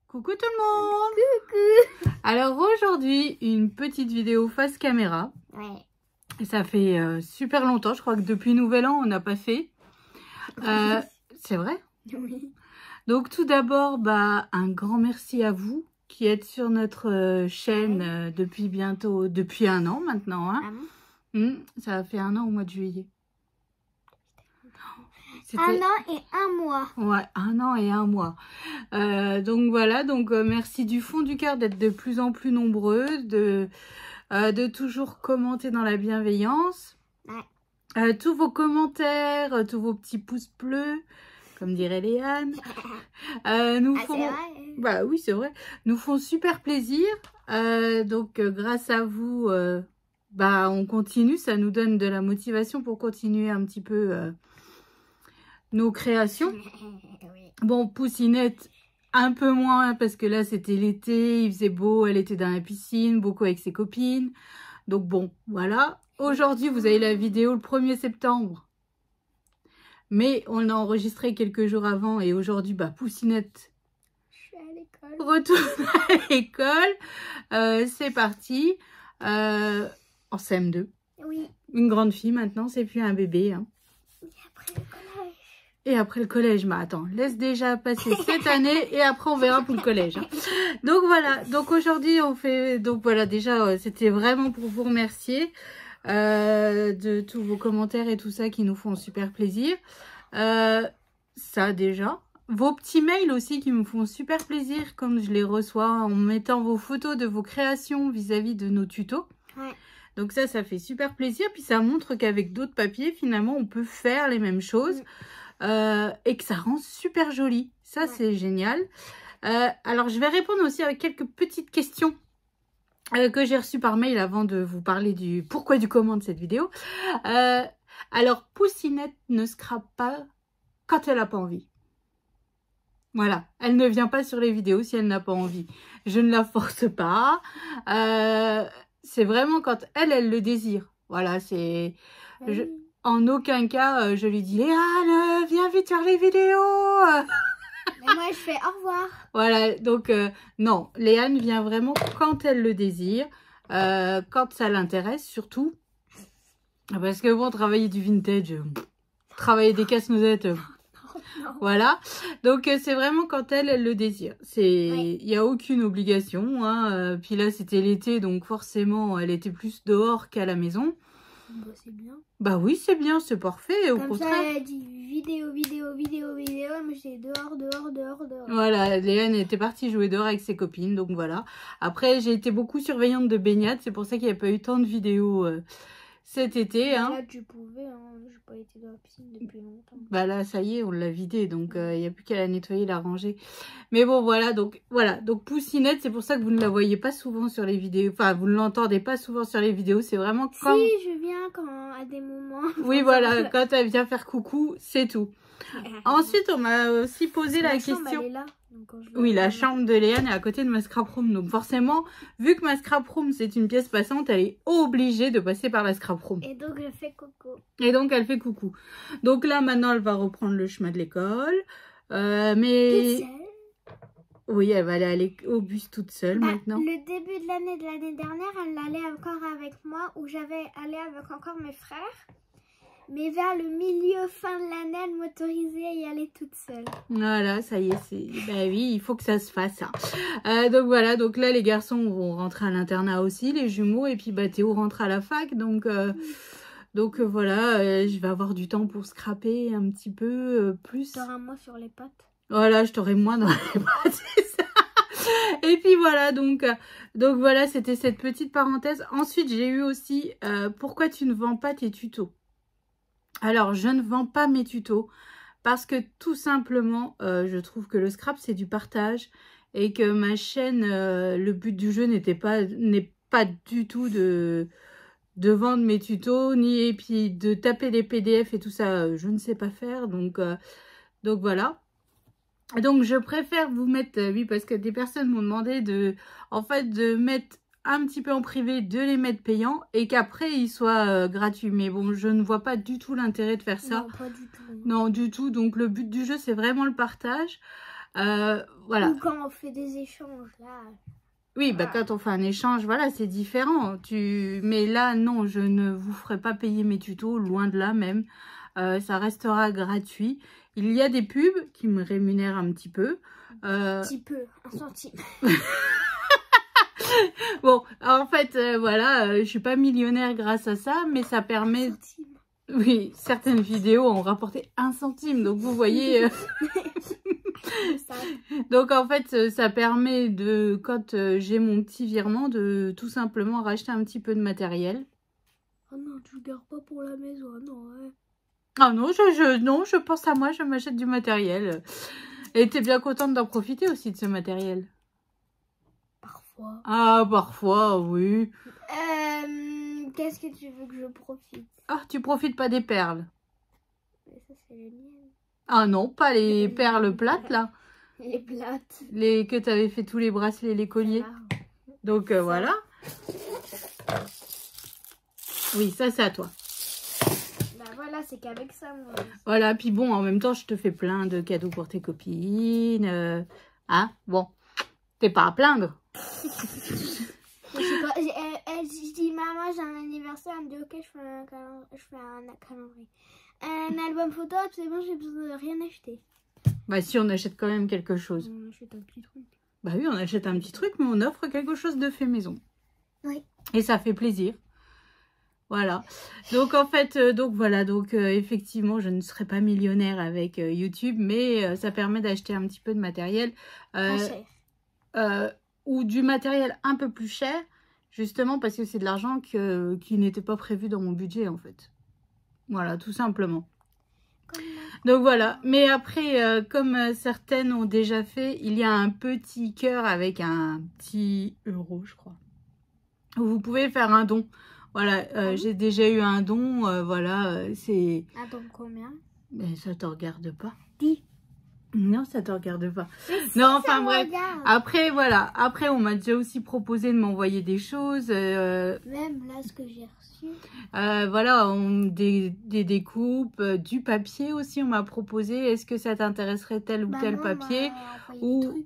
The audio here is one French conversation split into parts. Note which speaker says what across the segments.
Speaker 1: Coucou tout le monde.
Speaker 2: Coucou.
Speaker 1: Alors aujourd'hui, une petite vidéo face caméra.
Speaker 2: Ouais.
Speaker 1: Et ça fait super longtemps, je crois que depuis Nouvel An, on n'a pas fait. C'est vrai?
Speaker 2: Oui.
Speaker 1: Donc tout d'abord, un grand merci à vous qui êtes sur notre chaîne depuis un an maintenant. Hein.
Speaker 2: Ah bon?
Speaker 1: Ça a fait un an au mois de juillet.
Speaker 2: Un an et un mois.
Speaker 1: Ouais, un an et un mois. Donc voilà, merci du fond du cœur d'être de plus en plus nombreux, de toujours commenter dans la bienveillance.
Speaker 2: Ouais.
Speaker 1: Tous vos commentaires, tous vos petits pouces bleus, comme dirait Léane, nous font...
Speaker 2: C'est vrai.
Speaker 1: Bah oui, c'est vrai. Nous font super plaisir. Grâce à vous, on continue. Ça nous donne de la motivation pour continuer un petit peu nos créations.
Speaker 2: Oui.
Speaker 1: Bon, Poussinette, un peu moins, parce que là, c'était l'été, il faisait beau, elle était dans la piscine, beaucoup avec ses copines. Donc bon, voilà. Aujourd'hui, vous avez la vidéo le 1er septembre. Mais on l'a enregistré quelques jours avant et aujourd'hui, Poussinette
Speaker 2: Je suis à l'école.
Speaker 1: retourne à l'école. C'est parti. En CM2.
Speaker 2: Oui.
Speaker 1: Une grande fille maintenant, c'est plus un bébé. Hein.
Speaker 2: Et après
Speaker 1: Et après
Speaker 2: le collège.
Speaker 1: le collège, attends, laisse déjà passer cette année et après on verra pour le collège. Hein. Donc voilà, donc aujourd'hui on fait, déjà c'était vraiment pour vous remercier de tous vos commentaires et tout ça qui nous font super plaisir. Ça déjà. Vos petits mails aussi qui me font super plaisir comme je les reçois en mettant vos photos de vos créations vis-à-vis de nos tutos.
Speaker 2: Ouais.
Speaker 1: Donc ça fait super plaisir. Puis ça montre qu'avec d'autres papiers, finalement, on peut faire les mêmes choses. Et que ça rend super joli. Ça, c'est génial. Alors, je vais répondre aussi avec quelques petites questions que j'ai reçues par mail avant de vous parler du pourquoi du comment de cette vidéo. Alors, Poussinette ne scrape pas quand elle n'a pas envie. Voilà, elle ne vient pas sur les vidéos si elle n'a pas envie. Je ne la force pas. C'est vraiment quand elle le désire. Voilà, c'est...
Speaker 2: Oui.
Speaker 1: En aucun cas, je lui dis « Léane, viens vite faire les vidéos !»
Speaker 2: Mais moi, je fais au revoir.
Speaker 1: Voilà, donc non, Léane vient vraiment quand elle le désire, quand ça l'intéresse surtout. Parce que bon, travailler du vintage, travailler des casse-noisettes,
Speaker 2: Non.
Speaker 1: voilà. Donc c'est vraiment quand elle le désire. Il n'y a aucune obligation. Hein. Puis là, c'était l'été, donc forcément, elle était plus dehors qu'à la maison.
Speaker 2: Bah, c'est bien.
Speaker 1: Bah oui, c'est bien, c'est parfait. Au
Speaker 2: Comme
Speaker 1: contraire.
Speaker 2: ça, elle a dit vidéo. Moi, j'étais dehors.
Speaker 1: Voilà, Léane était partie jouer dehors avec ses copines, donc voilà. Après, j'ai été beaucoup surveillante de baignade, c'est pour ça qu'il n'y a pas eu tant de vidéos cet été. Hein.
Speaker 2: Là, tu pouvais, hein. J'ai pas été dans la piscine depuis longtemps.
Speaker 1: Bah là, ça y est, on l'a vidé, donc il n'y a plus qu'à la nettoyer, la ranger. Mais bon, voilà, donc Poussinette, c'est pour ça que vous ne la voyez pas souvent sur les vidéos. Enfin, vous ne l'entendez pas souvent sur les vidéos, c'est vraiment quand...
Speaker 2: Si, je viens à des moments.
Speaker 1: Oui, voilà, quand elle vient faire coucou, c'est tout. Ensuite, on m'a aussi posé la question...
Speaker 2: Chambre, elle est là. Donc, quand je
Speaker 1: Oui, la chambre de Léane est à côté de ma scrap room. Donc forcément, vu que ma scrap room, c'est une pièce passante, elle est obligée de passer par la scrap room.
Speaker 2: Et donc, je fais coco.
Speaker 1: Et donc, elle fait coucou. Donc là, maintenant, elle va reprendre le chemin de l'école. Mais...
Speaker 2: Toute seule.
Speaker 1: Oui, elle va aller au bus toute seule maintenant.
Speaker 2: Le début de l'année dernière, elle allait encore avec moi, où j'avais allé avec encore mes frères. Mais vers le milieu, fin de l'année, elle m'autorisait à y aller toute seule.
Speaker 1: Voilà, ça y est, ben oui, il faut que ça se fasse. Hein. Donc voilà, donc là, les garçons vont rentrer à l'internat aussi, les jumeaux, et puis Théo rentre à la fac, donc voilà, je vais avoir du temps pour scraper un petit peu plus.
Speaker 2: T'auras moi sur les pattes.
Speaker 1: Voilà, je t'aurai moins dans les bras, c'est ça. Et puis voilà, donc voilà, c'était cette petite parenthèse. Ensuite, j'ai eu aussi, pourquoi tu ne vends pas tes tutos? Alors, je ne vends pas mes tutos parce que tout simplement, je trouve que le scrap, c'est du partage et que ma chaîne, le but du jeu n'est pas du tout de vendre mes tutos, et puis de taper des PDF et tout ça, je ne sais pas faire. Donc voilà. Donc, je préfère vous mettre, oui, parce que des personnes m'ont demandé de mettre un petit peu en privé, de les mettre payants et qu'après ils soient gratuits. Mais bon, je ne vois pas du tout l'intérêt de faire ça.
Speaker 2: Non, pas du tout.
Speaker 1: Non, du tout. Donc le but du jeu, c'est vraiment le partage. Voilà.
Speaker 2: Ou quand on fait des échanges, là.
Speaker 1: Oui, bah, quand on fait un échange, voilà, c'est différent. Mais là, non, je ne vous ferai pas payer mes tutos, loin de là même. Ça restera gratuit. Il y a des pubs qui me rémunèrent un petit peu.
Speaker 2: Un petit peu, 1 centime.
Speaker 1: Bon, en fait, voilà, je suis pas millionnaire grâce à ça, mais ça permet...
Speaker 2: 1 centime.
Speaker 1: Oui, certaines vidéos ont rapporté 1 centime, donc vous voyez... Donc en fait, ça permet de, quand j'ai mon petit virement, de tout simplement racheter un petit peu de matériel.
Speaker 2: Oh non, tu le gardes pas pour la maison, non. Ouais.
Speaker 1: Ah non, non, je pense à moi, je m'achète du matériel. Et t'es bien contente d'en profiter aussi de ce matériel?
Speaker 2: Parfois.
Speaker 1: Ah, parfois, oui.
Speaker 2: Qu'est-ce que tu veux que je profite?
Speaker 1: Ah, tu profites pas des perles?
Speaker 2: Mais ça, c'est les miennes.
Speaker 1: Ah non, pas les perles plates, là.
Speaker 2: Les plates.
Speaker 1: Les que tu avais fait tous les bracelets, les colliers. Donc, voilà. Oui, ça, c'est à toi.
Speaker 2: Bah voilà, c'est qu'avec ça, moi.
Speaker 1: Voilà, puis bon, en même temps, je te fais plein de cadeaux pour tes copines. Hein, bon, t'es pas à plaindre.
Speaker 2: Je dis, maman, j'ai un anniversaire. Elle me dit, ok, je fais un calendrier. Un album photo, c'est bon, j'ai besoin de rien acheter.
Speaker 1: Bah si, on achète quand même quelque chose.
Speaker 2: On achète un petit truc.
Speaker 1: Bah oui, on achète un petit truc, mais on offre quelque chose de fait maison.
Speaker 2: Oui.
Speaker 1: Et ça fait plaisir. Voilà. Donc en fait, effectivement, je ne serai pas millionnaire avec YouTube, mais ça permet d'acheter un petit peu de matériel.
Speaker 2: Pas cher.
Speaker 1: Ou du matériel un peu plus cher, justement parce que c'est de l'argent qui n'était pas prévu dans mon budget en fait. Voilà, tout simplement. Donc voilà, mais après, comme certaines ont déjà fait, il y a un petit cœur avec un petit euro, je crois. Vous pouvez faire un don. Voilà, j'ai déjà eu un don, voilà, c'est...
Speaker 2: Un don combien?
Speaker 1: Mais ça te regarde pas.
Speaker 2: 10.
Speaker 1: Non, ça te regarde pas.
Speaker 2: Si,
Speaker 1: Non, enfin bref.
Speaker 2: Regarde.
Speaker 1: Après, voilà. Après, on m'a déjà aussi proposé de m'envoyer des choses.
Speaker 2: Même là, ce que j'ai reçu.
Speaker 1: Voilà, des découpes, du papier aussi, on m'a proposé. Est-ce que ça t'intéresserait tel ou tel papier? Ou...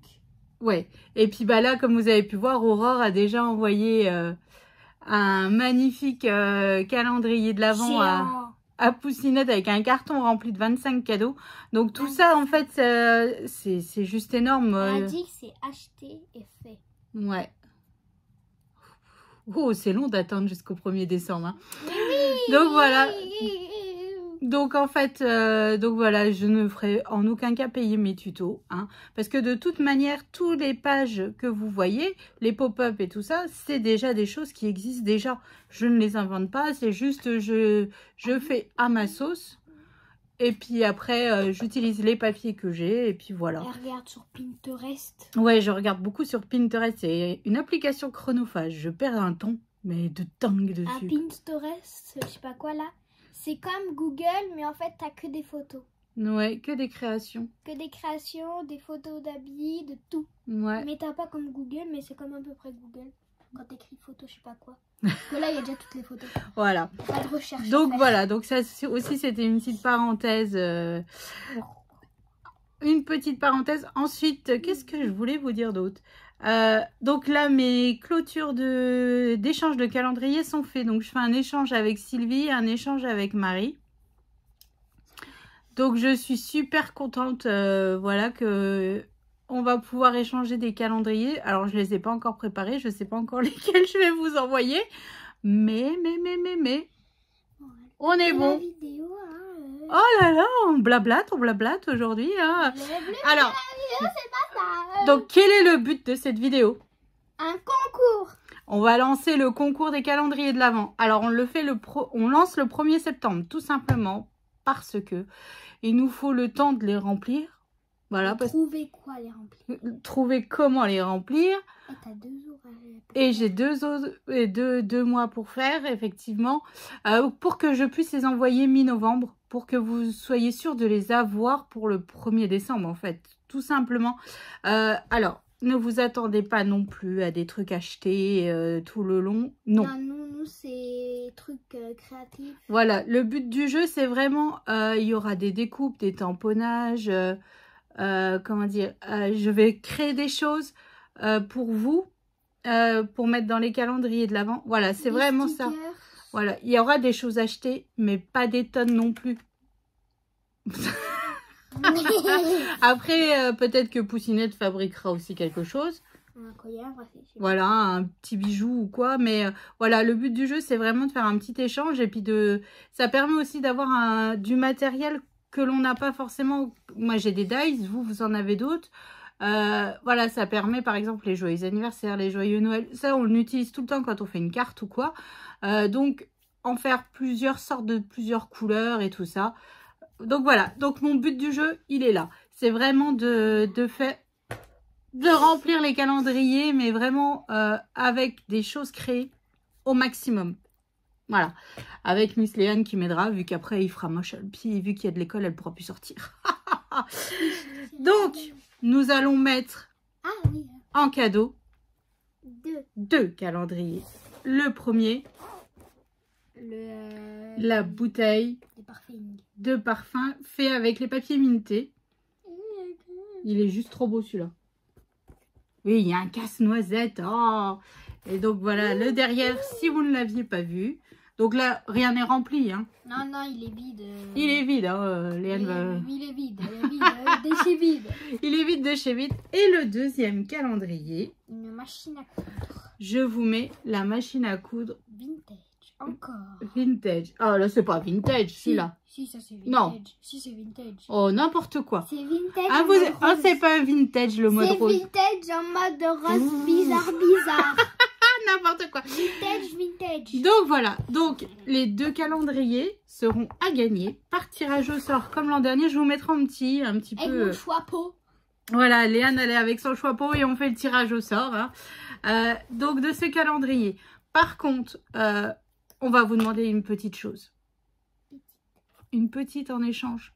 Speaker 1: Ouais. Et puis bah là, comme vous avez pu voir, Aurore a déjà envoyé un magnifique calendrier de l'Avent à Poussinette avec un carton rempli de 25 cadeaux. Donc tout ça, en fait, c'est juste énorme.
Speaker 2: Elle a dit que c'est acheté et fait.
Speaker 1: Ouais. Oh, c'est long d'attendre jusqu'au 1er décembre. Hein. Oui. Donc voilà. Donc en fait, voilà, je ne ferai en aucun cas payer mes tutos. Hein, parce que de toute manière, toutes les pages que vous voyez, les pop-up et tout ça, c'est déjà des choses qui existent déjà. Je ne les invente pas, c'est juste je fais à ma sauce. Et puis après, j'utilise les papiers que j'ai et puis voilà.
Speaker 2: Elle regarde sur Pinterest.
Speaker 1: Ouais, je regarde beaucoup sur Pinterest. C'est une application chronophage. Je perds un temps, mais de dingue dessus.
Speaker 2: Un Pinterest, je sais pas quoi là. C'est comme Google, mais en fait, t'as que des photos.
Speaker 1: Ouais, que des créations.
Speaker 2: Que des créations, des photos d'habits, de tout.
Speaker 1: Ouais.
Speaker 2: Mais t'as pas comme Google, mais c'est comme à peu près Google. Quand t'écris photo, je sais pas quoi. Que là, il y a déjà toutes les photos.
Speaker 1: Voilà.
Speaker 2: Pas de recherche.
Speaker 1: Donc voilà, donc ça aussi, c'était une petite parenthèse. Une petite parenthèse. Ensuite, qu'est-ce que je voulais vous dire d'autre? Donc là, mes clôtures d'échange de calendrier sont faites. Donc je fais un échange avec Sylvie, un échange avec Marie. Donc je suis super contente, voilà, que on va pouvoir échanger des calendriers. Alors je les ai pas encore préparés, je sais pas encore lesquels je vais vous envoyer. Mais, on est bon.
Speaker 2: Vidéo, hein,
Speaker 1: Oh là là, on blablate aujourd'hui. Hein. Alors, donc quel est le but de cette vidéo?
Speaker 2: Un concours.
Speaker 1: On va lancer le concours des calendriers de l'Avent. Alors on le fait on lance le 1er septembre, tout simplement parce que il nous faut le temps de les remplir. Voilà.
Speaker 2: Trouver quoi les remplir.
Speaker 1: Trouver comment les remplir.
Speaker 2: Et t'as 2 jours.
Speaker 1: Et j'ai deux mois pour faire, effectivement, pour que je puisse les envoyer mi-novembre, pour que vous soyez sûr de les avoir pour le 1er décembre, en fait, tout simplement. Alors, ne vous attendez pas non plus à des trucs achetés tout le long, non.
Speaker 2: Non, nous c'est trucs créatifs.
Speaker 1: Voilà, le but du jeu, c'est vraiment, il y aura des découpes, des tamponnages, comment dire, je vais créer des choses pour vous, pour mettre dans les calendriers de l'Avent. Voilà, c'est vraiment ça. Voilà, il y aura des choses achetées, mais pas des tonnes non plus. Après, peut-être que Poussinette fabriquera aussi quelque chose.
Speaker 2: Un collier,
Speaker 1: voilà, un petit bijou ou quoi. Mais voilà, le but du jeu, c'est vraiment de faire un petit échange. Et puis, ça permet aussi d'avoir du matériel que l'on n'a pas forcément. Moi, j'ai des dice, vous en avez d'autres. Voilà, ça permet, par exemple, les joyeux anniversaires, les joyeux Noël. Ça, on l'utilise tout le temps quand on fait une carte ou quoi. Donc, en faire plusieurs sortes de plusieurs couleurs et tout ça. Donc, voilà. Donc, mon but du jeu, il est là. C'est vraiment de remplir les calendriers, mais vraiment avec des choses créées au maximum. Voilà. Avec Miss Léane qui m'aidera, vu qu'après il fera moche. Puis vu qu'il y a de l'école, elle ne pourra plus sortir. Donc, nous allons mettre en cadeau deux calendriers. Le premier, la bouteille de parfum fait avec les papiers mintés. Il est juste trop beau celui-là. Oui, il y a un casse-noisette. Oh. Et donc, voilà, le derrière, si vous ne l'aviez pas vu. Donc là, rien n'est rempli. Hein.
Speaker 2: Non, non, il est vide.
Speaker 1: Il est vide. Hein, Léane
Speaker 2: il est vide. De chez vide.
Speaker 1: Il est vide de chez vide. Et le deuxième calendrier.
Speaker 2: Une machine à coudre.
Speaker 1: Je vous mets la machine à coudre.
Speaker 2: Vintage. Encore.
Speaker 1: Vintage. Ah, là, c'est pas vintage, celui-là.
Speaker 2: Si, ça c'est vintage.
Speaker 1: Non.
Speaker 2: Si, c'est vintage.
Speaker 1: Oh, n'importe quoi.
Speaker 2: C'est vintage.
Speaker 1: Ah, c'est pas vintage le mode rose.
Speaker 2: C'est vintage en mode rose bizarre.
Speaker 1: N'importe quoi.
Speaker 2: Vintage.
Speaker 1: Donc voilà. Donc les deux calendriers seront à gagner par tirage au sort comme l'an dernier. Je vous mettrai un petit peu.
Speaker 2: Avec mon chapeau.
Speaker 1: Voilà, Léane elle est avec son chapeau et on fait le tirage au sort. Hein. Donc de ce calendrier. Par contre, on va vous demander une petite chose. Une petite en échange.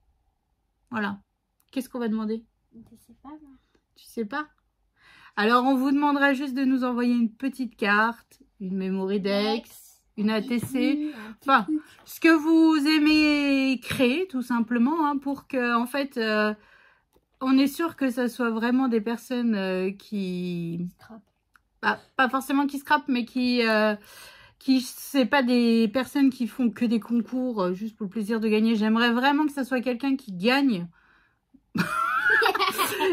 Speaker 1: Voilà. Qu'est-ce qu'on va demander?
Speaker 2: Je sais pas. Moi.
Speaker 1: Tu sais pas? Alors, on vous demandera juste de nous envoyer une petite carte, une memory dex, une ATC, enfin, ce que vous aimez créer, tout simplement, hein, pour que, en fait, on est sûr que ça soit vraiment des personnes qui... pas forcément qui scrapent, mais c'est pas des personnes qui font que des concours juste pour le plaisir de gagner. J'aimerais vraiment que ça soit quelqu'un qui gagne.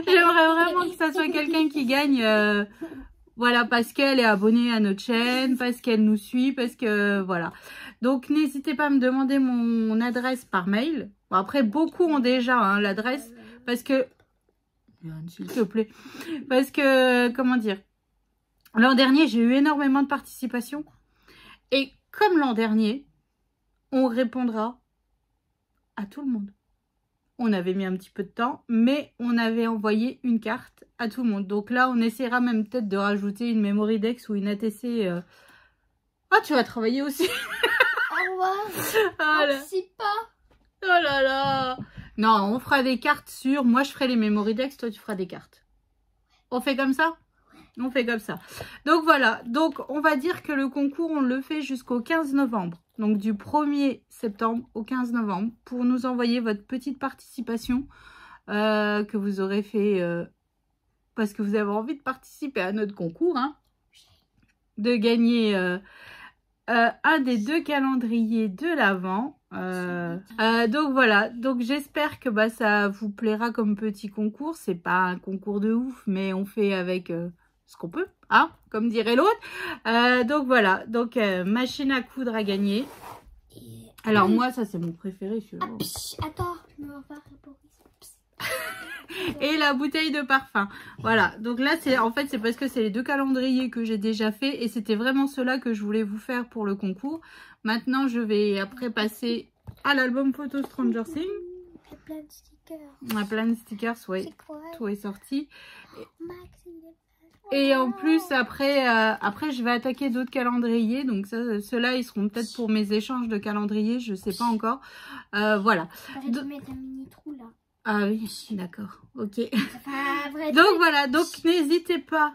Speaker 1: J'aimerais vraiment que ça soit quelqu'un qui gagne, voilà, parce qu'elle est abonnée à notre chaîne, parce qu'elle nous suit, parce que, voilà. Donc, n'hésitez pas à me demander mon adresse par mail. Bon, après, beaucoup ont déjà hein, l'adresse, parce que, s'il te plaît, parce que, comment dire, l'an dernier, j'ai eu énormément de participation, et comme l'an dernier, on répondra à tout le monde. On avait mis un petit peu de temps, mais on avait envoyé une carte à tout le monde. Donc là, on essaiera même peut-être de rajouter une memory dex ou une ATC. Ah, tu vas travailler aussi.
Speaker 2: Au revoir.
Speaker 1: Voilà.
Speaker 2: Pas.
Speaker 1: Oh là là. Non, on fera des cartes sur... Moi, je ferai les memory dex, toi, tu feras des cartes. On fait comme ça? On fait comme ça. Donc voilà. Donc, on va dire que le concours, on le fait jusqu'au 15 novembre. Donc du 1er septembre au 15 novembre pour nous envoyer votre petite participation que vous aurez fait parce que vous avez envie de participer à notre concours. Hein, de gagner un des deux calendriers de l'Avent. Donc voilà, donc j'espère que ça vous plaira comme petit concours. C'est pas un concours de ouf, mais on fait avec... ce qu'on peut, hein, comme dirait l'autre. Donc voilà, donc machine à coudre à gagner. Alors moi, ça c'est mon préféré celui-là.
Speaker 2: Attends, je me repars pour
Speaker 1: Et la bouteille de parfum. Voilà, donc là c'est en fait c'est parce que c'est les deux calendriers que j'ai déjà fait et c'était vraiment ceux-là que je voulais vous faire pour le concours. Maintenant je vais après passer à l'album photo Stranger Things.
Speaker 2: Il y a plein de stickers.
Speaker 1: On a plein de stickers, oui. Tout est sorti.
Speaker 2: Et
Speaker 1: Et en plus, après, je vais attaquer d'autres calendriers. Donc, ceux-là, ils seront peut-être pour mes échanges de calendriers. Je ne sais pas encore. Voilà.
Speaker 2: De mettre un mini trou là.
Speaker 1: Ah oui, d'accord. Ok. Donc, voilà. Donc, n'hésitez pas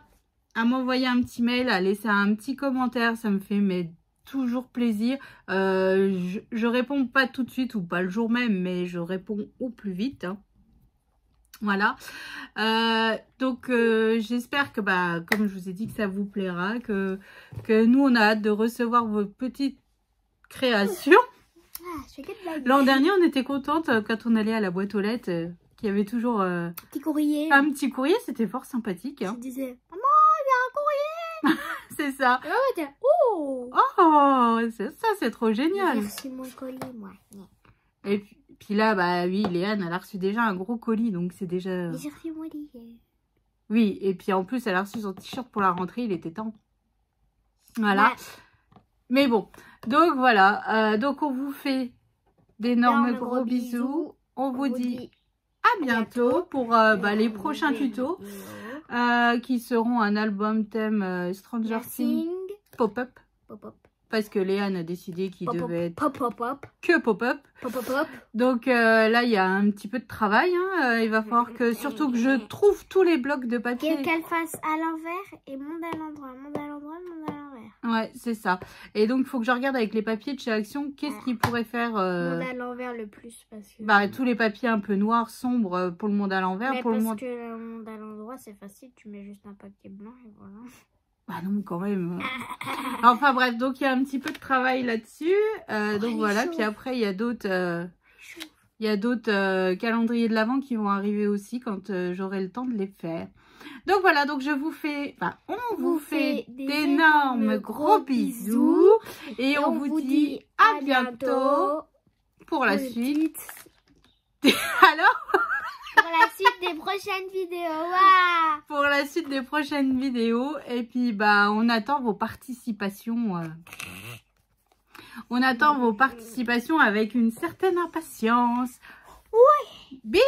Speaker 1: à m'envoyer un petit mail, à laisser un petit commentaire. Ça me fait toujours plaisir. Je réponds pas tout de suite ou pas le jour même, mais je réponds au plus vite. Hein. Voilà. Donc, j'espère que, bah, comme je vous ai dit, que ça vous plaira, que nous, on a hâte de recevoir vos petites créations.
Speaker 2: Ah, je fais que de blagues.
Speaker 1: L'an dernier, on était contente quand on allait à la boîte aux lettres, qu'il y avait toujours
Speaker 2: Petit courrier.
Speaker 1: un petit courrier. C'était fort sympathique. Hein.
Speaker 2: Je disais, maman, il y a un courrier.
Speaker 1: C'est ça.
Speaker 2: Et maman était, oh.
Speaker 1: Oh, ça, c'est trop génial.
Speaker 2: J'ai reçu mon colis, moi.
Speaker 1: Et puis là, bah oui, Léane, elle a reçu déjà un gros colis, donc c'est déjà...
Speaker 2: J'ai reçu mon lit.
Speaker 1: Oui, et puis en plus, elle a reçu son t-shirt pour la rentrée, il était temps. Voilà.
Speaker 2: Ouais.
Speaker 1: Mais bon, donc voilà. Donc on vous fait d'énormes gros bisous. On vous dit à bientôt pour les prochains tutos qui seront un album thème Stranger Things pop-up.
Speaker 2: Pop-up.
Speaker 1: Parce que Léane a décidé qu'il devait être
Speaker 2: Pop-up.
Speaker 1: que pop-up.
Speaker 2: Pop-up.
Speaker 1: Donc là, il y a un petit peu de travail. Hein. Il va falloir que, surtout que je trouve tous les blocs de papier.
Speaker 2: Qu'elle fasse à l'envers et monde à l'endroit. Monde à l'endroit, monde à l'envers.
Speaker 1: Ouais, c'est ça. Et donc, il faut que je regarde avec les papiers de chez Action, qu'est-ce qu'ils pourraient faire...
Speaker 2: Monde à l'envers le plus. Parce que...
Speaker 1: Bah, tous les papiers un peu noirs, sombres pour le monde à l'envers.
Speaker 2: Mais
Speaker 1: pour
Speaker 2: parce
Speaker 1: le monde...
Speaker 2: que le monde à l'endroit, c'est facile. Tu mets juste un papier blanc et voilà.
Speaker 1: Bah non, quand même. Enfin bref, donc il y a un petit peu de travail là-dessus. Donc voilà, puis après, il y a d'autres... Il y a d'autres calendriers de l'Avent qui vont arriver aussi quand j'aurai le temps de les faire. Donc voilà, donc je vous fais, on vous fait d'énormes gros bisous. Et on vous dit à bientôt pour la suite. Alors
Speaker 2: pour la suite des prochaines vidéos. Wow.
Speaker 1: Pour la suite des prochaines vidéos. Et puis, bah, on attend vos participations. On attend vos participations avec une certaine impatience.
Speaker 2: Ouais.
Speaker 1: Bisous.